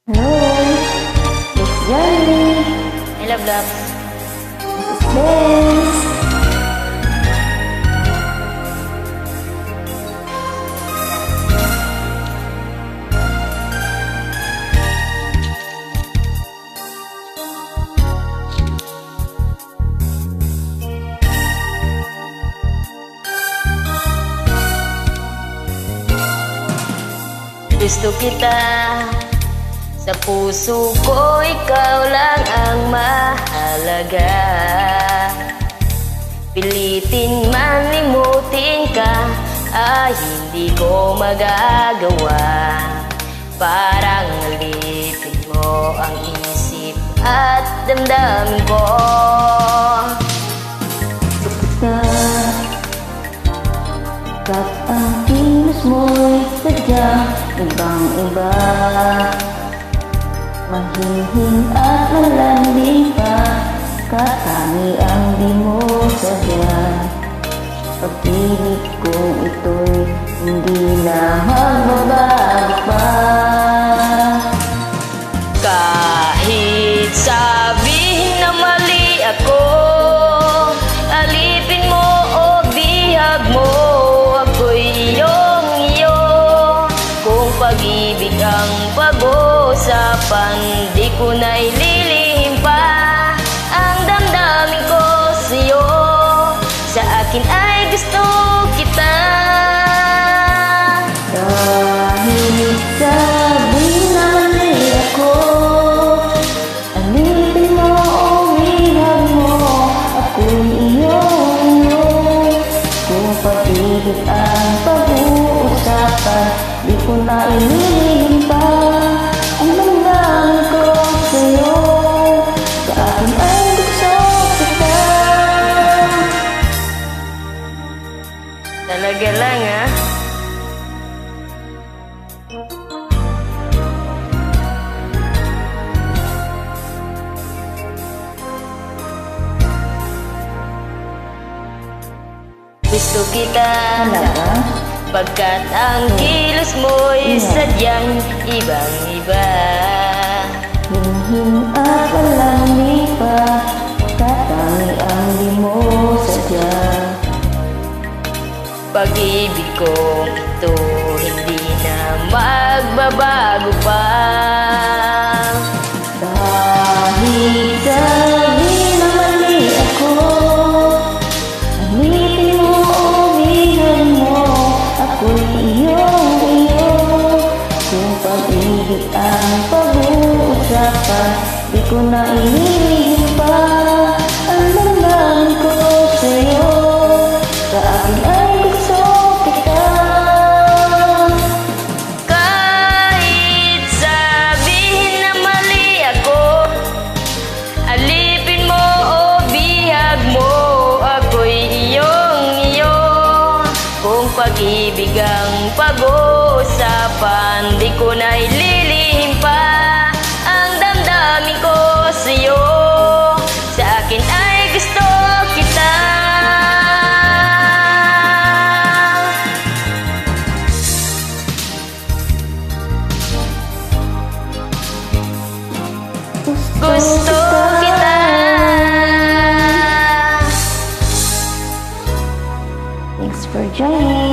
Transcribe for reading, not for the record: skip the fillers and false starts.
Hello, it's Johnny. I love love. This is Benz. Gusto kita, sa puso ko ikaw lang ang mahalaga. Pilitin man limutin ka, ay hindi ko magagawa. Parang alipin mo ang isip at damdamin ko. Kat ang kilos mo'y sadyang ibang-iba. Mahihing at malandi pa, katami ang di mo sadya. Pag-ibig kong ito'y hindi na magbabago pa. Kahit sabihin na mali ako, alipin mo o bihag mo, ako'y iyong-iyo. Kung pag-ibig ang pag-uusapan, di ko na ililihim pa ang damdamin ko sa'yo. Sa akin ay gusto kita. Kahit sabihin na mali ako, alipin mo o bihag mo, ako'y iyong-iyo. Kung pag-ibig ang pag-uusapan, di ko na ililihim pa ang damdamin ko sa'yo. Sa akin ay gusto kita. Talaga lang ah. Gusto kita, Talaga? pagkat ang kilos mo'y sadyang ibang-iba. Hinhin at alami pa, katami ang di mo sadya. Pag-ibig kong ito hindi na magbabago pa. Kahit sabihin na mali ako, alipin mo o bihag mo, ako'y iyong-iyo. Kung pag-ibig ang pag-uusapan, di ko na ililihim pa ang damdamin ko sa'yo. Sa akin ay gusto kita. Kahit sabihin na mali ako, alipin mo o bihag mo, ako'y iyong-iyo. Kung pag-ibig ang pag-uusapan, di ko na ililihim pa ang damdamin ko sa'yo. Sa akin ay gusto kita. Gusto kita. Thanks for joining.